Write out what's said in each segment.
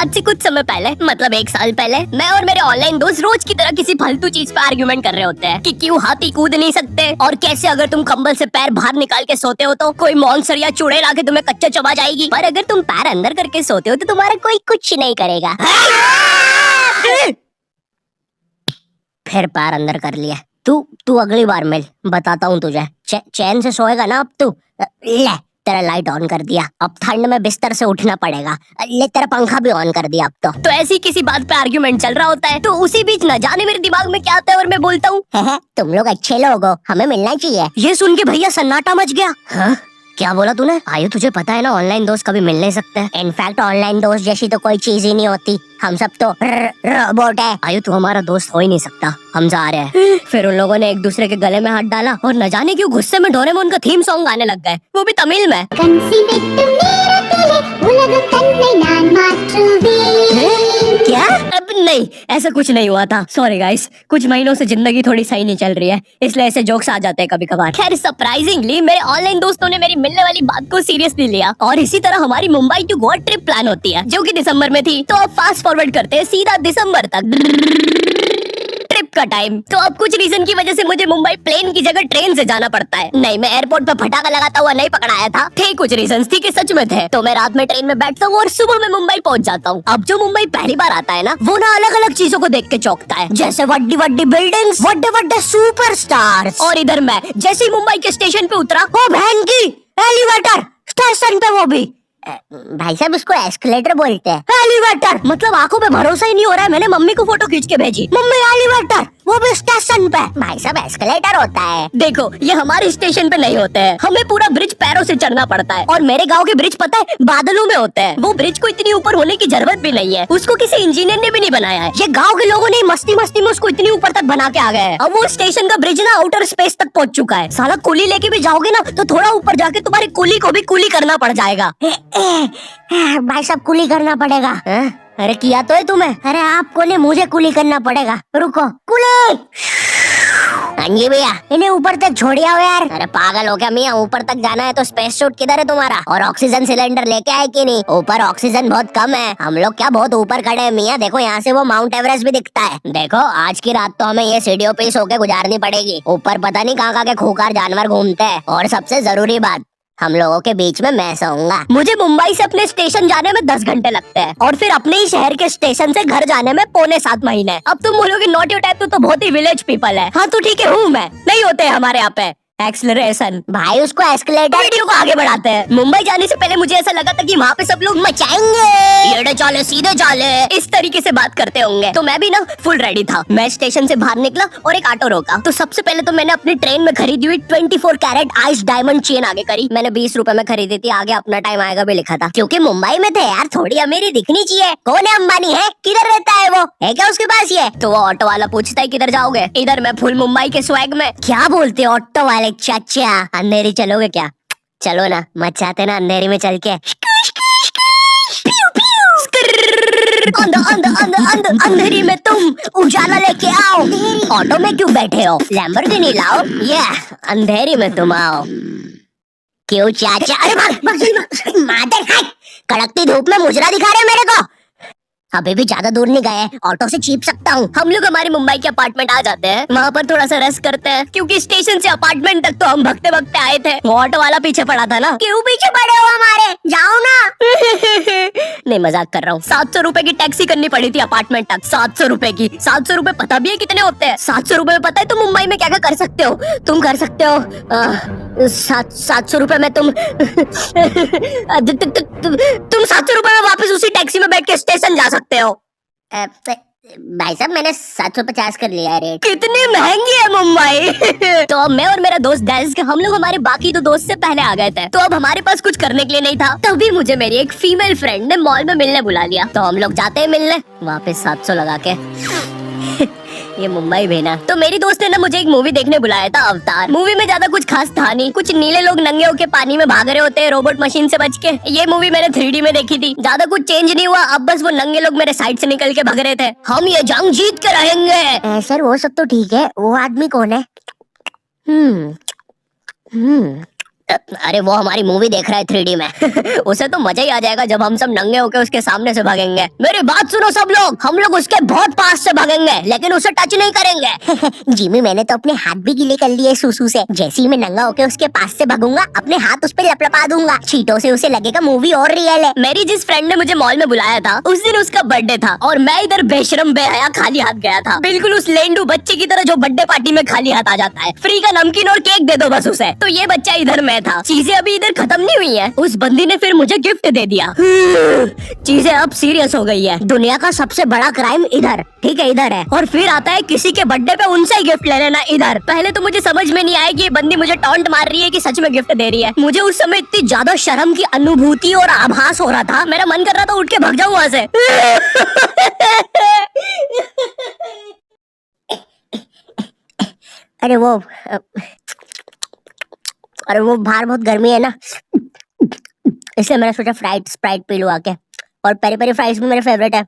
आज से कुछ समय पहले, मतलब 1 साल पहले, मैं और मेरे ऑनलाइन दोस्त रोज की तरह किसी फालतू चीज पे आर्ग्यूमेंट कर रहे होते हैं कि क्यों हाथी कूद नहीं सकते, और कैसे अगर तुम कंबल से पैर बाहर निकाल के सोते हो तो कोई मॉन्स्टर या चुड़ैल आके तुम्हें कच्चा चबा जाएगी, पर अगर तुम पैर अंदर करके सोते हो तो तुम्हारा कोई कुछ नहीं करेगा। फिर पैर अंदर कर लिया। तू अगली बार मिल, बताता हूँ तुझे। चैन से सोएगा ना अब तू। ले तेरा लाइट ऑन कर दिया, अब ठंड में बिस्तर से उठना पड़ेगा। ले तेरा पंखा भी ऑन कर दिया अब तो ऐसी किसी बात पे आर्ग्यूमेंट चल रहा होता है, तो उसी बीच न जाने मेरे दिमाग में क्या आता है और मैं बोलता हूँ, तुम लोग अच्छे लोग हो, हमें मिलना चाहिए। ये सुन के भैया सन्नाटा मच गया। हाँ? क्या बोला तूने? आयु तुझे पता है ना ऑनलाइन दोस्त कभी मिल नहीं सकते। इनफैक्ट ऑनलाइन दोस्त जैसी तो कोई चीज ही नहीं होती, हम सब तो रोबोट है। आयु तू हमारा दोस्त हो ही नहीं सकता, हम जा रहे हैं। फिर उन लोगों ने एक दूसरे के गले में हाथ डाला और न जाने क्यों गुस्से में डोरेमोन का थीम सॉन्ग गाने लग गए, वो भी तमिल में। क्या? अब नहीं, ऐसा कुछ नहीं हुआ था। सॉरी गाइस, कुछ महीनों से जिंदगी थोड़ी सही नहीं चल रही है, इसलिए ऐसे जोक्स आ जाते हैं कभी कभार। खैर सरप्राइजिंगली मेरे ऑनलाइन दोस्तों ने मेरी मिलने वाली बात को सीरियसली लिया और इसी तरह हमारी Mumbai to Goa trip plan होती है, जो कि दिसंबर में थी। तो अब फास्ट फॉरवर्ड करते हैं सीधा दिसंबर तक ट्रिप का टाइम। तो अब कुछ रीजन की वजह से मुझे मुंबई प्लेन की जगह ट्रेन से जाना पड़ता है। नहीं, मैं एयरपोर्ट पर फटाका लगाता हुआ नहीं पकड़ाया था। थे कुछ रीजन थी कि सच में थे। तो मैं रात में ट्रेन में बैठता हूँ और सुबह में मुंबई पहुंच जाता हूँ। अब जो मुंबई पहली बार आता है ना, वो ना अलग अलग चीजों को देख के चौंकता है, जैसे वड्डी वड्डी बिल्डिंग्स, वड्डे वड्डे सुपरस्टार्स। और इधर मैं जैसे ही मुंबई के स्टेशन पे उतरा, ओ बहन की एलिवेटर स्टेशन पे, वो भी भाई साहब उसको एस्केलेटर बोलते हैं। एलिवेटर मतलब आंखों पे भरोसा ही नहीं हो रहा है। मैंने मम्मी को फोटो खींच के भेजी, मम्मी एलिवेटर, वो भी स्टेशन पे। भाई साहब एस्केलेटर होता है। देखो ये हमारे स्टेशन पे नहीं होते हैं, हमें पूरा ब्रिज पैरों से चढ़ना पड़ता है। और मेरे गांव के ब्रिज पता है बादलों में होते हैं। वो ब्रिज को इतनी ऊपर होने की जरूरत भी नहीं है, उसको किसी इंजीनियर ने भी नहीं बनाया है। ये गाँव के लोगों ने मस्ती मस्ती में उसको इतनी ऊपर तक बना के आ गए हैं। अब वो स्टेशन का ब्रिज ना आउटर स्पेस तक पहुँच चुका है। साला कुली लेके भी जाओगे ना तो थोड़ा ऊपर जाके तुम्हारी कुली को भी कुली करना पड़ जाएगा। भाई साहब कुली करना पड़ेगा। अरे किया तो है तुम्हें। अरे आपको ने मुझे कुली करना पड़ेगा। रुको कुली। हाँ जी भैया, इन्हें ऊपर तक छोड़िया हो यार। अरे पागल हो क्या मियाँ, ऊपर तक जाना है तो स्पेस सूट किधर है तुम्हारा? और ऑक्सीजन सिलेंडर लेके आए कि नहीं? ऊपर ऑक्सीजन बहुत कम है, हम लोग क्या बहुत ऊपर खड़े हैं मियाँ। देखो यहाँ से वो माउंट एवरेस्ट भी दिखता है। देखो आज की रात तो हमें ये सीढ़ियों पे सो के गुजारनी पड़ेगी। ऊपर पता नहीं कहाँ के खूंखार जानवर घूमते हैं। और सबसे जरूरी बात, हम लोगों के बीच में मैं सोऊंगा। मुझे मुंबई से अपने स्टेशन जाने में 10 घंटे लगते हैं और फिर अपने ही शहर के स्टेशन से घर जाने में 6.25 महीने। अब तुम बोलोगे नॉट योर टाइप, तो बहुत ही विलेज पीपल है। हाँ तो ठीक है, हूँ मैं, नहीं होते हमारे यहाँ पे एक्सेलरेशन। भाई उसको एस्केलेटर। वीडियो को आगे बढ़ाते हैं। मुंबई जाने से पहले मुझे ऐसा लगा था कि वहाँ पे सब लोग मचाएंगे, एड़े चाले सीधे चाले, इस तरीके से बात करते होंगे। तो मैं भी ना फुल रेडी था। मैं स्टेशन से बाहर निकला और एक ऑटो रोका। तो सबसे पहले तो मैंने अपनी ट्रेन में खरीदी हुई 24 कैरेट आइस डायमंड चेन आगे करी। मैंने 20 रुपए में खरीदी थी, आगे अपना टाइम आएगा भी लिखा था, क्योंकि मुंबई में थे यार, थोड़ी अमीरी दिखनी चाहिए। कौन है अंबानी? है किधर रहता है वो? है क्या उसके पास ये? तो वो ऑटो वाला पूछता है किधर जाओगे? इधर मैं फुल मुंबई के स्वैग में। क्या बोलते ऑटो वाले चाचा, अंधेरी चलोगे क्या? चलो ना, मचाते ना अंधेरी में चल के। अंधेरी में तुम उजाला लेके आओ। ऑटो में क्यों बैठे हो? लैम्बोर्गिनी लाओ। ये अंधेरी में तुम आओ। क्यों चाचा? अरे मादर, कड़कती धूप में मुजरा दिखा रहे मेरे को। अभी भी ज्यादा दूर नहीं गए, ऑटो से छीप सकता हूँ। हम लोग हमारे मुंबई के अपार्टमेंट आ जाते हैं, वहाँ पर थोड़ा सा रेस्ट करते हैं, क्योंकि स्टेशन से अपार्टमेंट तक तो हम भगते भगते आए थे। वो ऑटो वाला पीछे पड़ा था ना। क्यों पीछे पड़े हो हमारे? जाओ ना। नहीं मजाक कर रहा हूँ। 700 रुपए की टैक्सी करनी पड़ी थी अपार्टमेंट तक। 700 रुपए की। 700 रुपए पता भी है कितने होते हैं? 700 रुपए में पता है तुम मुंबई में क्या क्या कर सकते हो? तुम कर सकते हो 700 रुपए में तुम 700 रुपए में वापस उसी टैक्सी में बैठ के स्टेशन जा सकते हो। भाई साहब मैंने 750 कर लिया रेट। कितनी महंगी है मुंबई। तो अब मैं और मेरा दोस्त डैश, हम लोग हमारे बाकी दो दोस्त से पहले आ गए थे। तो अब हमारे पास कुछ करने के लिए नहीं था। तभी मुझे मेरी एक फीमेल फ्रेंड ने मॉल में मिलने बुला लिया। तो हम लोग जाते हैं मिलने, वापस 700 लगा के। ये मुंबई भेना। तो मेरी दोस्त ने ना मुझे एक मूवी देखने बुलाया था, अवतार। मूवी में ज्यादा कुछ खास था नहीं, कुछ नीले लोग नंगे होके पानी में भाग रहे होते हैं रोबोट मशीन से बच के। ये मूवी मैंने 3D में देखी थी, ज्यादा कुछ चेंज नहीं हुआ। अब बस वो नंगे लोग मेरे साइड से निकल के भाग रहे थे। हम ये जंग जीत के रहेंगे। सर वो सब तो ठीक है, वो आदमी कौन है? अरे वो हमारी मूवी देख रहा है 3D में। उसे तो मजा ही आ जाएगा जब हम सब नंगे होकर उसके सामने से भागेंगे। मेरी बात सुनो सब लोग, हम लोग उसके बहुत पास से भागेंगे लेकिन उसे टच नहीं करेंगे। जिमी मैंने तो अपने हाथ भी गीले कर लिए सुसु से। जैसे ही मैं नंगा होकर उसके पास से भागूंगा अपने हाथ उस पर लपलपा दूंगा। छींटों से उसे लगेगा मूवी और रियल है। मेरी जिस फ्रेंड ने मुझे मॉल में बुलाया था उस दिन उसका बर्थडे था और मैं इधर बेशरम बेहया खाली हाथ गया था, बिल्कुल उस लेंडू बच्चे की तरह जो बर्थडे पार्टी में खाली हाथ आ जाता है। फ्री का नमकीन और केक दे दो बस उसे। तो ये बच्चा इधर मैं था। चीजें अभी इधर खत्म नहीं हुई है। उस बंदी ने फिर मुझे गिफ्ट दे दिया। चीजें अब सीरियस हो गई है। दुनिया का सबसे बड़ा क्राइम इधर, ठीक है इधर है, और फिर आता है किसी के बर्थडे पे उनसे ही गिफ्ट ले लेना इधर। पहले तो मुझे समझ में नहीं आया कि ये बंदी मुझे टॉन्ट मार रही है कि सच में गिफ्ट दे रही है। मुझे उस समय इतनी ज्यादा शर्म की अनुभूति और आभास हो रहा था, मेरा मन कर रहा था उठ के भाग जाऊं वहां से। अरे वो बाहर बहुत गर्मी है ना, इसलिए मैंने सोचा स्प्राइट पी लूं आके। और पेरी पेरी फ्राइज भी मेरे फेवरेट है।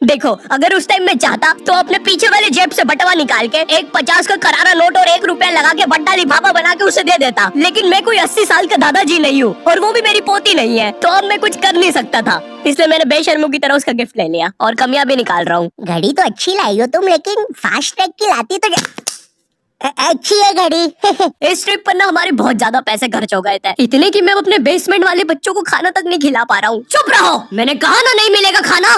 देखो अगर उस टाइम में चाहता तो अपने पीछे वाले जेब से बटवा निकाल के एक 50 का करारा नोट और 1 रुपया लगा के बट्टा लिफाफा बना के उसे दे देता। लेकिन मैं कोई 80 साल का दादाजी नहीं हूँ और वो भी मेरी पोती नहीं है, तो अब मैं कुछ कर नहीं सकता था। इसलिए मैंने बेशर्मों की तरह उसका गिफ्ट ले लिया और कमियां भी निकाल रहा हूँ। घड़ी तो अच्छी लाई हो तुम, लेकिन फास्ट ट्रैक की लाती तो अच्छी है घड़ी। इस ट्रिप पर ना हमारे बहुत ज्यादा पैसे खर्च हो गए थे, इतने कि मैं अपने बेसमेंट वाले बच्चों को खाना तक नहीं खिला पा रहा हूँ। चुप रहो, मैंने कहा ना नहीं मिलेगा खाना।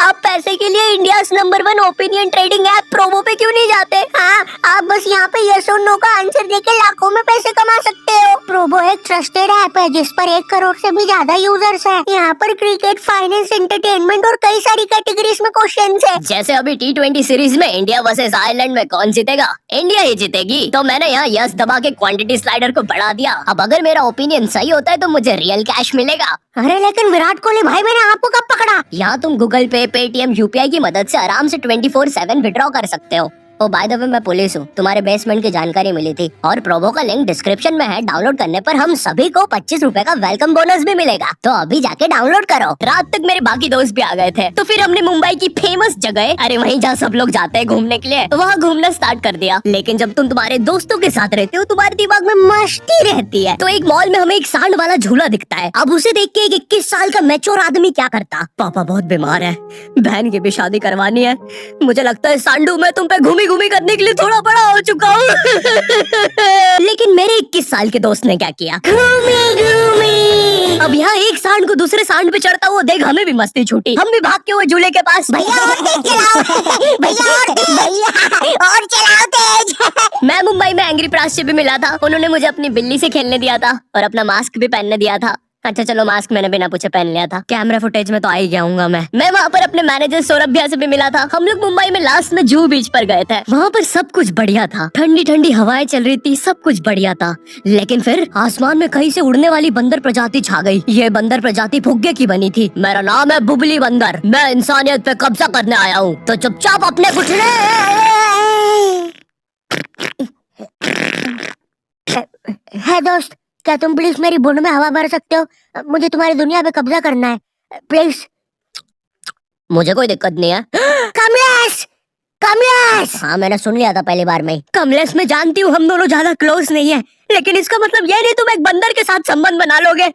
आप पैसे के लिए India number 1 opinion trading app promo पे क्यों नहीं जाते? हाँ, आप बस यहाँ पे यस और नो का आंसर देके लाखों में पैसे कमा सकते हो। प्रोमो एक ट्रस्टेड ऐप है जिस पर 1 करोड़ से भी ज्यादा यूजर्स हैं। यहाँ पर क्रिकेट, फाइनेंस, एंटरटेनमेंट और कई सारी कैटेगरीज में क्वेश्चंस है। जैसे अभी T20 सीरीज में इंडिया वर्सेस आयरलैंड में कौन जीतेगा? इंडिया ही जीतेगी। तो मैंने यहाँ यस दबा के क्वांटिटी स्लाइडर को बढ़ा दिया। अब अगर मेरा ओपिनियन सही होता है तो मुझे रियल कैश मिलेगा। अरे लेकिन विराट कोहली भाई, मैंने आपको कब पकड़ा? यहाँ तुम गूगल पे, पेटीएम, यूपीआई की मदद से आराम से 24/7 विड्रॉ कर सकते हो। ओ बाय द वे मैं पुलिस हूँ, तुम्हारे बेसमेंट की जानकारी मिली थी और प्रोमो का लिंक डिस्क्रिप्शन में है। डाउनलोड करने पर हम सभी को 25 रुपए का वेलकम बोनस भी मिलेगा, तो अभी जाके डाउनलोड करो। रात तक मेरे बाकी दोस्त भी आ गए थे, तो फिर हमने मुंबई की फेमस जगह, अरे वहीं जहाँ सब लोग जाते हैं घूमने के लिए, तो वहाँ घूमना स्टार्ट कर दिया। लेकिन जब तुम तुम्हारे दोस्तों के साथ रहते हो तुम्हारे दिमाग में मस्ती रहती है। तो एक मॉल में हमें एक सांड वाला झूला दिखता है। अब उसे देख के एक 21 साल का मैच्योर आदमी क्या करता? पापा बहुत बीमार है, बहन की भी शादी करवानी है, मुझे लगता है सांडू मैं तुम पे घूमी घूमी करने के लिए थोड़ा बड़ा हो चुका हूँ। लेकिन मेरे 21 साल के दोस्त ने क्या किया? अब यहाँ एक सांड को दूसरे सांड पे चढ़ता हुआ देख हमें भी मस्ती छूटी। हम भी भाग के हुए झूले के पास, भैया और तेज चलाओ, भैया और चलाओ तेज। मैं मुंबई में एंग्री प्रास से भी मिला था। उन्होंने मुझे अपनी बिल्ली से खेलने दिया था और अपना मास्क भी पहनने दिया था। अच्छा चलो मास्क मैंने बिना पूछे पहन लिया था, कैमरा फुटेज में तो आ ही गया हूँ मैं वहाँ पर अपने मैनेजर सौरभ भैया से भी मिला था। हम लोग मुंबई में लास्ट में जूहू बीच पर गए थे। वहाँ पर सब कुछ बढ़िया था, ठंडी ठंडी हवाएं चल रही थी, सब कुछ बढ़िया था। लेकिन फिर आसमान में कहीं से उड़ने वाली बंदर प्रजाति छा गई। ये बंदर प्रजाति फुग्गे की बनी थी। मेरा नाम है बुबली बंदर, मैं इंसानियत पे कब्जा करने आया हूँ, तो चुपचाप अपने घुटने। है दोस्त, क्या तुम प्लीज मेरी बूंद में हवा भर सकते हो? मुझे तुम्हारी दुनिया पे कब्जा करना है प्लीज। मुझे कोई दिक्कत नहीं है। कमलेश, कमलेश। हाँ मैंने सुन लिया था पहली बार में। कमलेश मैं जानती हूँ हम दोनों ज्यादा क्लोज नहीं है, लेकिन इसका मतलब ये नहीं तुम एक बंदर के साथ संबंध बना लोगे।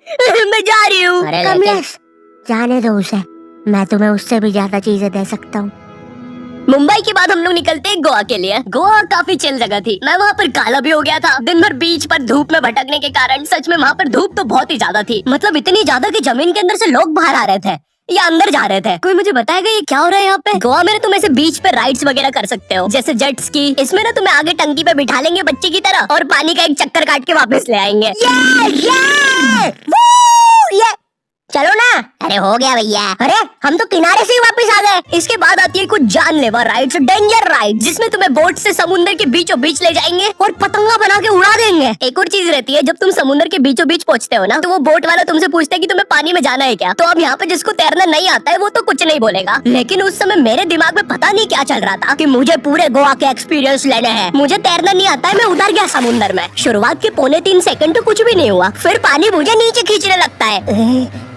मैं जा रही हूँ। कमलेश जाने दो उसे, मैं तुम्हें उससे भी ज्यादा चीजें दे सकता हूँ। मुंबई के बाद हम लोग निकलते हैं गोवा के लिए। गोवा काफी चिल जगह थी। मैं वहाँ पर काला भी हो गया था। दिन भर बीच पर धूप में भटकने के कारण सच में वहाँ पर धूप तो बहुत ही ज्यादा थी, मतलब इतनी ज्यादा कि जमीन के अंदर से लोग बाहर आ रहे थे या अंदर जा रहे थे। कोई मुझे बताएगा ये क्या हो रहा है यहाँ पे? गोवा में तुम ऐसे बीच पे राइड्स वगैरह कर सकते हो, जैसे जेट स्की। इसमें ना तुम्हें आगे टंकी पे बिठा लेंगे बच्चे की तरह और पानी का एक चक्कर काट के वापस ले आएंगे। चलो ना। अरे हो गया भैया, अरे हम तो किनारे से ही वापस आ गए। इसके बाद आती है कुछ जानलेवा राइड्स, डेंजर राइड, जिसमें तुम्हें बोट से समुद्र के बीचों बीच ले जाएंगे और पतंगा बना के उड़ा देंगे। एक और चीज रहती है, जब तुम समुद्र के बीचों बीच पहुंचते हो ना, तो वो बोट वाला तुमसे पूछता है कि तुम्हें पानी में जाना है क्या। तो अब यहाँ पे जिसको तैरना नहीं आता है वो तो कुछ नहीं बोलेगा, लेकिन उस समय मेरे दिमाग में पता नहीं क्या चल रहा था कि मुझे पूरे गोवा के एक्सपीरियंस लेने हैं। मुझे तैरना नहीं आता है, मैं उतर गया समुद्र में। शुरुआत के 3.25 सेकंड तो कुछ भी नहीं हुआ, फिर पानी मुझे नीचे खींचने लगता है।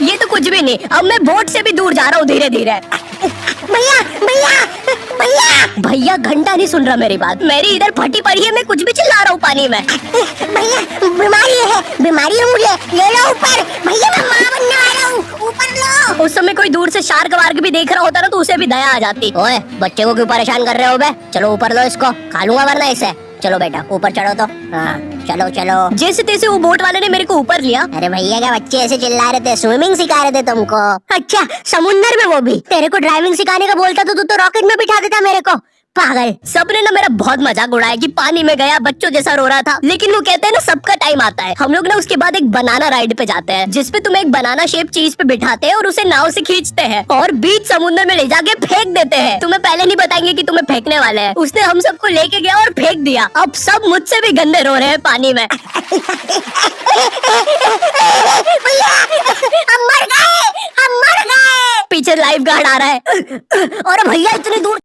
ये तो कुछ भी नहीं, अब मैं बोट से भी दूर जा रहा हूँ धीरे धीरे। भैया भैया भैया भैया घंटा नहीं सुन रहा मेरी बात, मेरी इधर फटी पड़ी है, मैं कुछ भी चिल्ला रहा हूँ पानी में। भैया बीमारी है मुझे, ले लो ऊपर। भैया मैं माँ बनने वाला हूँ, ऊपर लो। उस समय कोई दूर से शार्क वार्क भी देख रहा होता ना तो उसे भी दया आ जाती। ओए बच्चे को क्यों परेशान कर रहे हो बे, चलो ऊपर लो इसको, खा लूंगा वरना इसे। चलो बेटा ऊपर चढ़ो तो। हाँ चलो चलो। जैसे तैसे वो बोट वाले ने मेरे को ऊपर लिया। अरे भैया क्या बच्चे ऐसे चिल्ला रहे थे, स्विमिंग सिखा रहे थे तुमको? अच्छा समुंदर में वो भी? तेरे को ड्राइविंग सिखाने का बोलता तो तू तो रॉकेट में बिठा देता मेरे को, पागल। सबने ना मेरा बहुत मजाक उड़ाया कि पानी में गया बच्चों जैसा रो रहा था, लेकिन वो कहते हैं ना सबका टाइम आता है। हम लोग ना उसके बाद एक बनाना राइड पे जाते हैं जिसपे तुम्हें एक बनाना शेप चीज पे बिठाते हैं और उसे नाव से खींचते हैं और बीच समुद्र में ले जाके फेंक देते हैं। तुम्हें पहले नहीं बताएंगे कि तुम्हें फेंकने वाले हैं। उसने हम सबको लेके गया और फेंक दिया। अब सब मुझसे भी गंदे रो रहे हैं पानी में। भैया हम मर गए, हम मर गए। पीछे लाइफ गार्ड आ रहा है। और भैया इतनी दूर